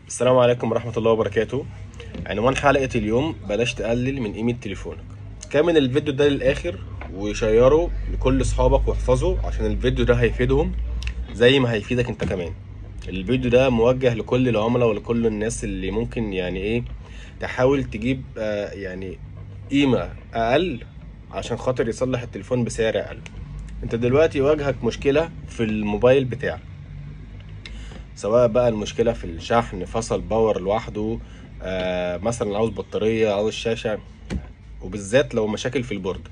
السلام عليكم ورحمة الله وبركاته. عنوان حلقة اليوم: بلاش تقلل من قيمة تليفونك. كمل الفيديو ده للآخر وشيره لكل أصحابك واحفظه عشان الفيديو ده هيفيدهم زي ما هيفيدك انت كمان. الفيديو ده موجه لكل العملاء ولكل الناس اللي ممكن تحاول تجيب قيمة أقل عشان خاطر يصلح التليفون بسعر أقل. انت دلوقتي واجهك مشكلة في الموبايل بتاعك، سواء بقى المشكلة في الشحن، فصل باور لوحده، مثلا عاوز بطارية، عاوز شاشة، وبالذات لو مشاكل في البورد.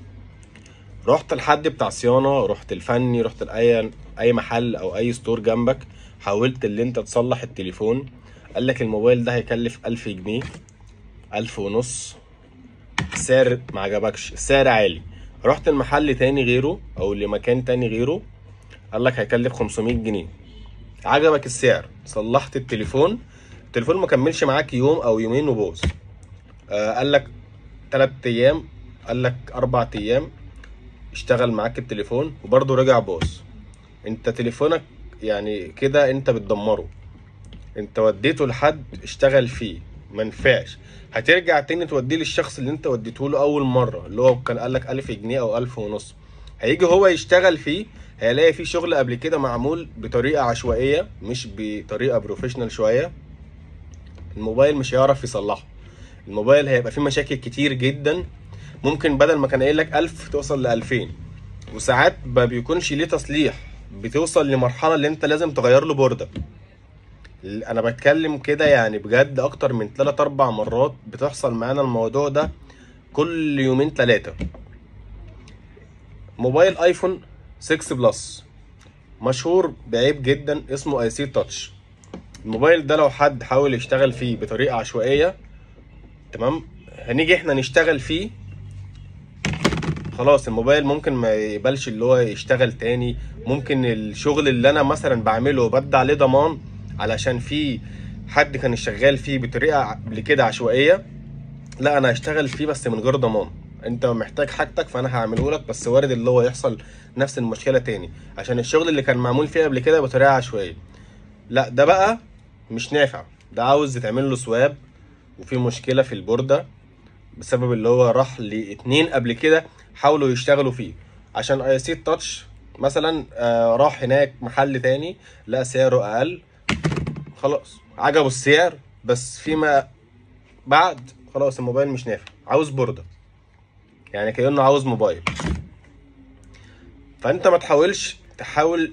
رحت لحد بتاع صيانة، رحت الفني، رحت لأي محل أو أي ستور جنبك، حاولت اللي انت تصلح التليفون، قالك الموبايل ده هيكلف 1000 جنيه، 1500. السعر ما عجبكش، السعر عالي. رحت المحل تاني غيره أو لمكان تاني غيره، قالك هيكلف 500 جنيه. عجبك السعر، صلحت التليفون ما كملش معاك يوم او يومين وبوظ. قالك 3 ايام، قالك 4 ايام اشتغل معاك التليفون وبرضه رجع باظ. انت تليفونك كده انت بتدمره، انت وديته لحد اشتغل فيه منفعش، هترجع تاني توديه للشخص اللي انت وديته له اول مره، اللي هو كان قالك 1000 جنيه او 1500. هيجي هو يشتغل فيه، هيلاقي فيه شغل قبل كده معمول بطريقه عشوائيه مش بطريقه بروفيشنال شويه. الموبايل مش هيعرف يصلحه، الموبايل هيبقى فيه مشاكل كتير جدا، ممكن بدل ما كان قايل لك 1000 توصل ل 2000. وساعات ما بيكونش ليه تصليح، بتوصل لمرحله اللي انت لازم تغير له بورده. انا بتكلم كده بجد اكتر من 3-4 مرات بتحصل معانا الموضوع ده كل يومين 3. موبايل ايفون 6 بلس مشهور بعيب جدا اسمه اي سي تاتش. الموبايل ده لو حد حاول يشتغل فيه بطريقه عشوائيه، تمام، هنيجي احنا نشتغل فيه، خلاص الموبايل ممكن ما يقبلش اللي هو يشتغل تاني. ممكن الشغل اللي انا مثلا بعمله وبدي عليه ضمان علشان في حد كان شغال فيه بطريقه قبل كده عشوائيه، لا انا هشتغل فيه بس من غير ضمان. انت محتاج حاجتك فانا هعمله لك، بس وارد اللي هو يحصل نفس المشكله تاني عشان الشغل اللي كان معمول فيه قبل كده بطريقه عشوائيه. لا ده بقى مش نافع، ده عاوز يتعمل له سواب، وفي مشكله في البورده بسبب اللي هو راح لاتنين قبل كده حاولوا يشتغلوا فيه. عشان اي سي تاتش مثلا راح هناك محل تاني لقى سعره اقل، خلاص عجبه السعر، بس فيما بعد خلاص الموبايل مش نافع، عاوز بوردة، كأنه عاوز موبايل. فانت ما تحاول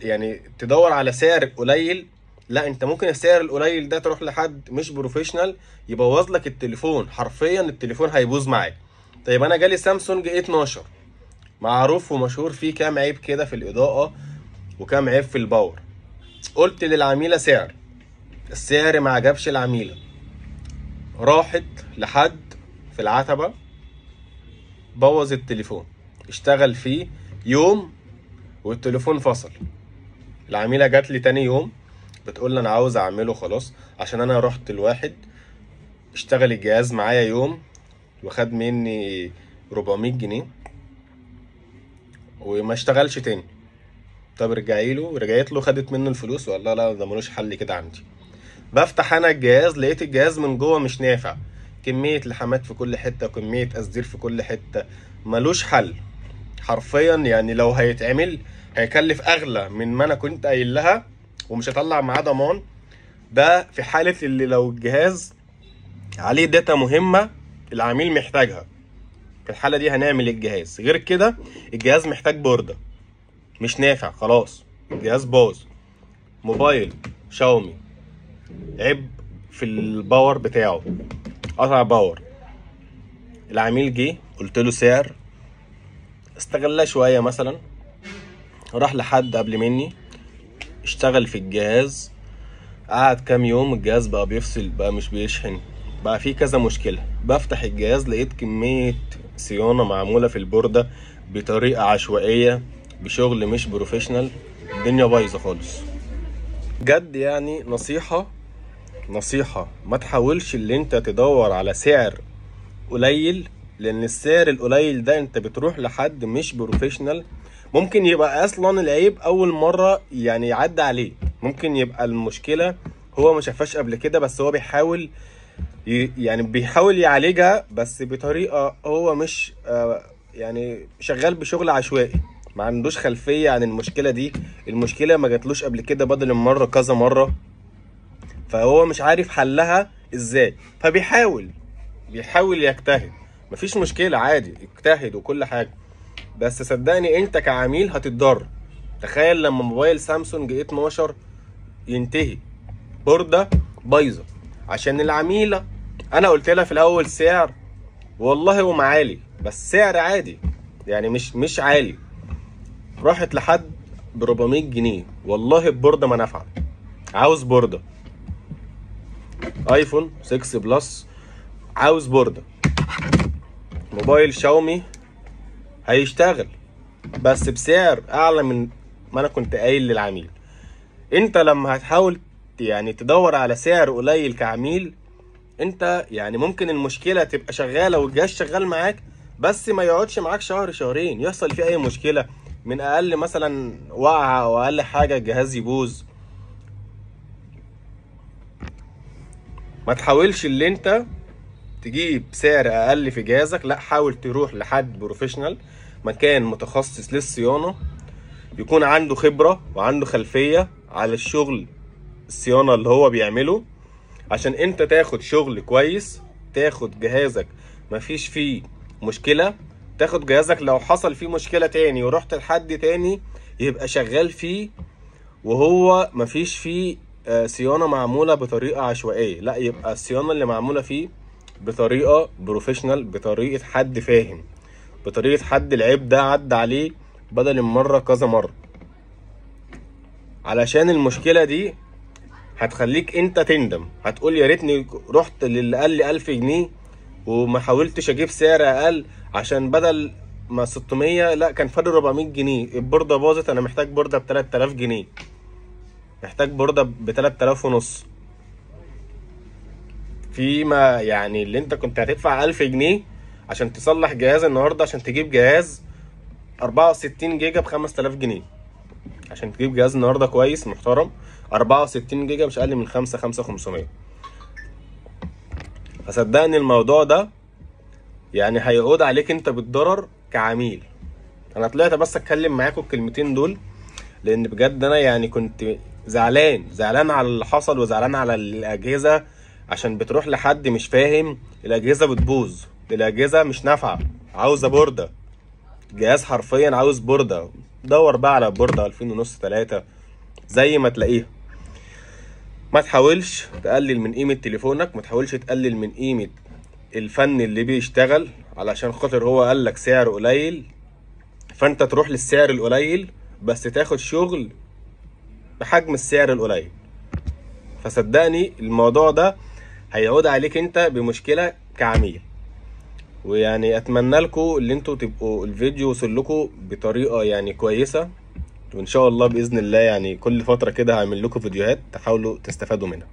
تدور على سعر قليل، لا انت ممكن السعر القليل ده تروح لحد مش بروفيشنال يبوظ لك التليفون، حرفيا التليفون هيبوظ معاك. طيب انا جالي سامسونج اي 12 معروف ومشهور فيه كام عيب كده في الاضاءة وكام عيب في الباور. قلت للعميلة السعر ما عجبش العميلة، راحت لحد في العتبة بوظ التليفون، اشتغل فيه يوم والتليفون فصل. العميلة جات لي تاني يوم بتقول لي انا عاوز اعمله خلاص، عشان انا رحت لواحد اشتغل الجهاز معايا يوم وخد مني 400 جنيه وما اشتغلش تاني. طب رجعت له خدت منه الفلوس وقال لا ده ملوش حل كده عندي. بفتح انا الجهاز لقيت الجهاز من جوه مش نافع، كمية لحمات في كل حتة وكمية اسدير في كل حتة، ملوش حل حرفيا. لو هيتعمل هيكلف اغلى من ما انا كنت قايل لها، ومش هطلع معاه ضمان. ده في حالة اللي لو الجهاز عليه داتا مهمة العميل محتاجها، في الحالة دي هنعمل الجهاز. غير كده الجهاز محتاج بوردة، مش نافع خلاص، الجهاز باظ. موبايل شاومي عيب في الباور بتاعه، قطع باور. العميل جه قلت له سعر، استغلاه شوية مثلا، راح لحد قبل مني اشتغل في الجهاز، قعد كام يوم الجهاز بقى بيفصل، بقى مش بيشحن، بقى فيه كذا مشكلة. بفتح الجهاز لقيت كمية صيانة معمولة في البوردة بطريقة عشوائية بشغل مش بروفيشنال، الدنيا بايظة خالص. بجد نصيحة ما تحاولش اللي انت تدور على سعر قليل، لان السعر القليل ده انت بتروح لحد مش بروفيشنال، ممكن يبقى اصلا العيب اول مرة يعدي عليه، ممكن يبقى المشكلة هو ما شافهاش قبل كده، بس هو بيحاول يعني بيحاول يعالجها، بس بطريقة هو مش يعني شغال بشغل عشوائي، ما عندوش خلفية عن المشكلة دي. المشكلة ما جاتلوش قبل كده بدل المرة كذا مرة، فهو مش عارف حلها ازاي، فبيحاول يجتهد. مفيش مشكلة، عادي اجتهد وكل حاجة، بس صدقني انت كعميل هتتضرر. تخيل لما موبايل سامسونج 12 ينتهي بوردة بايظة عشان العميلة انا قلت لها في الاول سعر، والله هو عالي بس سعر عادي يعني مش عالي، راحت لحد ب 400 جنيه. والله البوردة ما نافعة، عاوز بوردة ايفون 6 بلس، عاوز بوردة. موبايل شاومي هيشتغل بس بسعر اعلى من ما انا كنت قايل للعميل. انت لما هتحاول يعني تدور على سعر قليل كعميل، انت يعني ممكن المشكلة تبقى شغالة والجهاز شغال معاك، بس ما يقعدش معاك شهر شهرين يحصل فيه اي مشكلة، من اقل مثلا وقعة او اقل حاجة الجهاز يبوظ. ما تحاولش اللي انت تجيب سعر اقل في جهازك، لا حاول تروح لحد بروفيشنال، مكان متخصص للصيانة، يكون عنده خبرة وعنده خلفية على الشغل الصيانة اللي هو بيعمله، عشان انت تاخد شغل كويس، تاخد جهازك مفيش فيه مشكلة، تاخد جهازك لو حصل فيه مشكلة تاني ورحت لحد تاني يبقى شغال فيه وهو مفيش فيه صيانة معمولة بطريقة عشوائية، لا يبقى الصيانة اللي معمولة فيه بطريقة بروفيشنال، بطريقة حد فاهم، بطريقة حد العيب ده عدى عليه بدل المرة كذا مرة. علشان المشكلة دي هتخليك انت تندم، هتقول يا ريتني رحت للي قال لي 1000 جنيه وما حاولتش اجيب سعر اقل، عشان بدل ما 600 لا كان فاضل 400 جنيه، البوردة باظت، انا محتاج بوردة ب 3000 جنيه، محتاج بوردة ب 3000 ونص. فيما يعني اللي انت كنت هتدفع 1000 جنيه عشان تصلح جهاز النهاردة، عشان تجيب جهاز 64 جيجا ب 5000 جنيه، عشان تجيب جهاز النهارده كويس محترم 64 جيجا مش اقل من 5500. فصدقني الموضوع ده يعني هيعود عليك انت بالضرر كعميل. انا طلعت بس اتكلم معاكم الكلمتين دول لان بجد انا يعني كنت زعلان على اللي حصل، وزعلان على الاجهزه عشان بتروح لحد مش فاهم، الاجهزه بتبوظ، الاجهزه مش نافعه، عاوزه بورده، جهاز حرفيا عاوز بوردة. دور بقى على بوردة 2000 ونص 3 زي ما تلاقيها. ما تحاولش تقلل من قيمة تليفونك، ما تحاولش تقلل من قيمة الفن اللي بيشتغل علشان خاطر هو قالك سعر قليل، فانت تروح للسعر القليل بس تاخد شغل بحجم السعر القليل. فصدقني الموضوع ده هيعود عليك انت بمشكلة كعميل. ويعني اتمنى لكم اللي انتوا تبقوا الفيديو وصل لكم بطريقه يعني كويسه، وان شاء الله باذن الله يعني كل فتره كده هعمل لكم فيديوهات تحاولوا تستفادوا منها.